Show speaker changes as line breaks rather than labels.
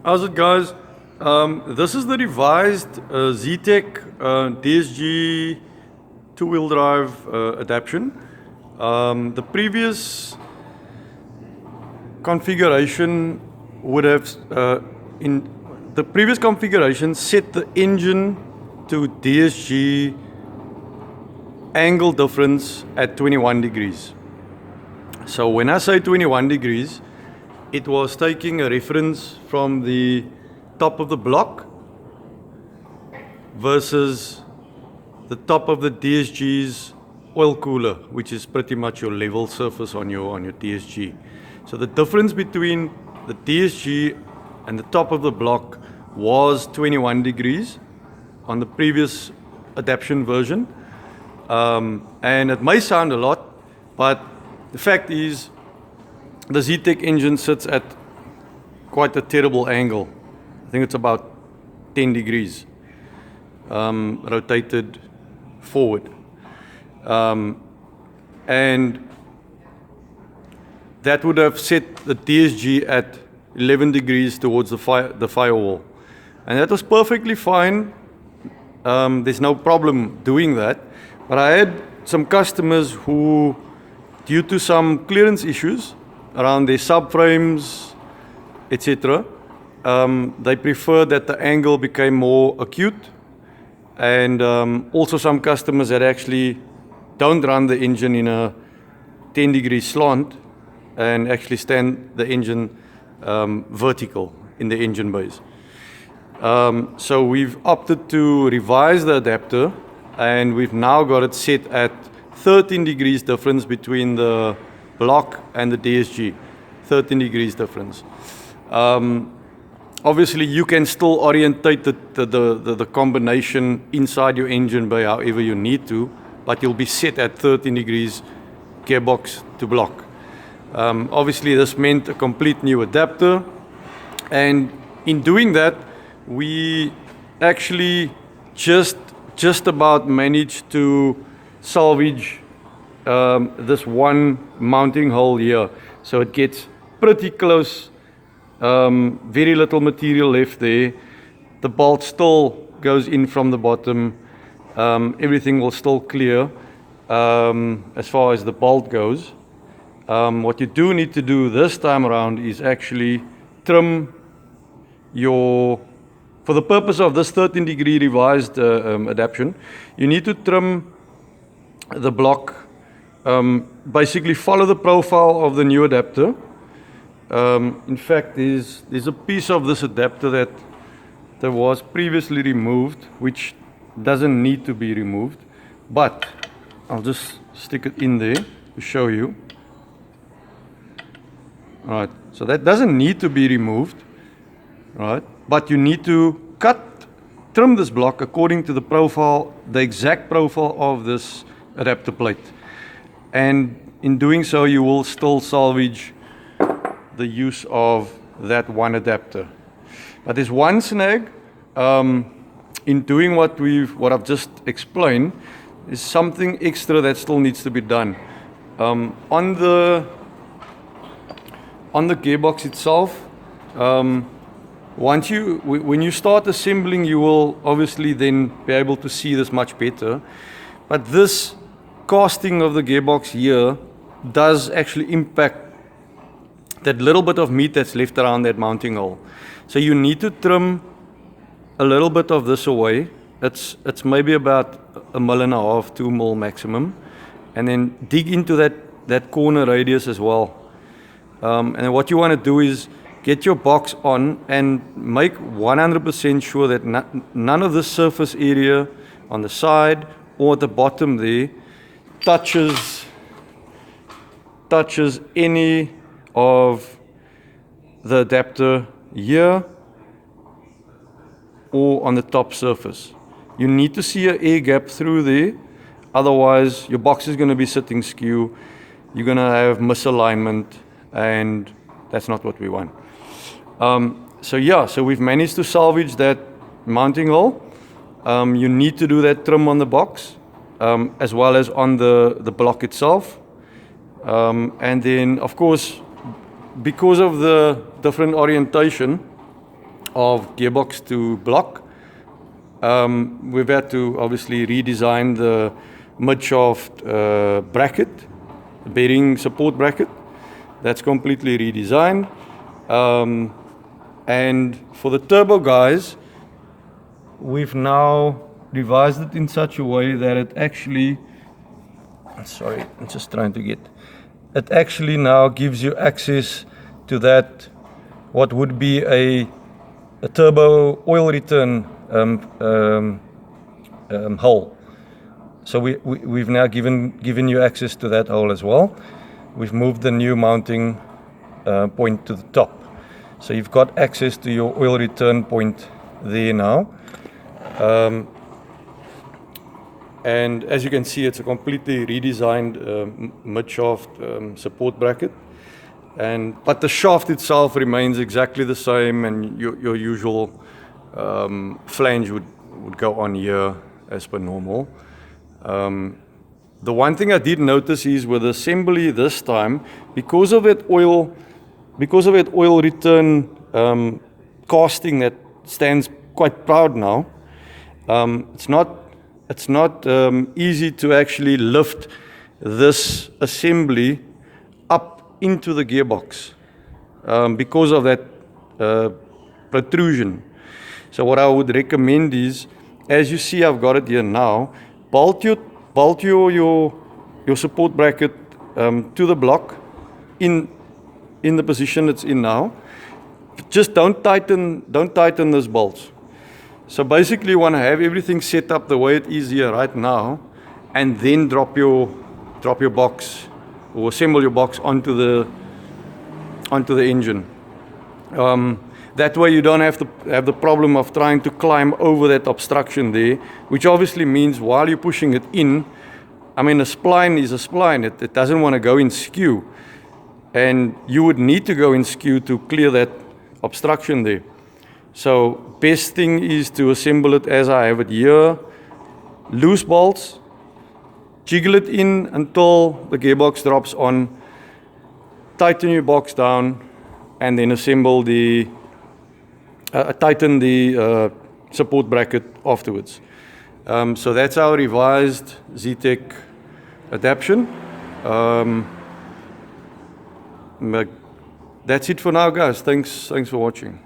How's it, guys? This is the revised zetec DSG two-wheel drive adaption. The previous configuration would have, in the previous configuration, set the engine to DSG angle difference at 21 degrees. So when I say 21 degrees, it was taking a reference from the top of the block versus the top of the DSG's oil cooler, which is pretty much your level surface on your DSG. So the difference between the DSG and the top of the block was 21 degrees on the previous adaption version. And it may sound a lot, but the fact is the zetec engine sits at quite a terrible angle. I think it's about 10 degrees rotated forward. And that would have set the DSG at 11 degrees towards the firewall. And that was perfectly fine. There's no problem doing that. But I had some customers who, due to some clearance issues around their subframes, etc., they preferred that the angle became more acute. And also some customers that actually don't run the engine in a 10-degree slant and actually stand the engine vertical in the engine bays. So we've opted to revise the adapter, and we've now got it set at 13 degrees difference between the block and the DSG. 13 degrees difference. Obviously, you can still orientate the combination inside your engine bay however you need to, but you'll be set at 13 degrees gearbox to block. Obviously, this meant a complete new adapter, and in doing that, we actually just about managed to salvage this one mounting hole here. So it gets pretty close, very little material left there. The bolt still goes in from the bottom. Everything will still clear as far as the bolt goes. What you do need to do this time around is actually trim for the purpose of this 13-degree revised adaption, you need to trim the block, basically follow the profile of the new adapter. In fact, there's a piece of this adapter that was previously removed, which doesn't need to be removed, but I'll just stick it in there to show you. All right, so that doesn't need to be removed, right? But you need to trim this block according to the profile, the exact profile of this adapter plate. And in doing so, you will still salvage the use of that one adapter. But there's one snag in doing what I've just explained. Is something extra that still needs to be done. On the gearbox itself, when you start assembling, you will obviously then be able to see this much better. But this casting of the gearbox here does actually impact that little bit of meat that's left around that mounting hole. So you need to trim a little bit of this away. It's maybe about 1.5 mm, 2 mm maximum. And then dig into that corner radius as well. And what you want to do is get your box on and make 100% sure that none of the surface area on the side or at the bottom there touches any of the adapter here or on the top surface. You need to see an air gap through there, otherwise your box is going to be sitting skew, you're going to have misalignment, and that's not what we want. So we've managed to salvage that mounting hole. You need to do that trim on the box, as well as on the block itself. And then, of course, because of the different orientation, of gearbox to block. We've had to obviously redesign the mid-shaft bracket, bearing support bracket. That's completely redesigned. And for the turbo guys, we've now revised it in such a way that it actually, sorry, I'm just trying to get, it actually now gives you access to that, what would be a turbo oil return hole. So we've now given you access to that hole as well. We've moved the new mounting point to the top. So you've got access to your oil return point there now. And as you can see, it's a completely redesigned mid-shaft support bracket. But the shaft itself remains exactly the same, and your usual flange would go on here as per normal. The one thing I did notice is with the assembly this time, because of that oil return casting that stands quite proud now, it's not easy to actually lift this assembly up into the gearbox because of that protrusion. So what I would recommend is, as you see, I've got it here now, bolt your support bracket to the block in the position it's in now. Just don't tighten those bolts. So basically you want to have everything set up the way it is here right now, and then drop your box or assemble your box onto the engine. That way you don't have to have the problem of trying to climb over that obstruction there, which obviously means while you're pushing it in, I mean, a spline is a spline. It doesn't want to go in skew. And you would need to go in skew to clear that obstruction there. So best thing is to assemble it as I have it here. Loose bolts, jiggle it in until the gearbox drops on, tighten your box down, and then assemble tighten the support bracket afterwards. So that's our revised zetec adaption. That's it for now, guys. Thanks for watching.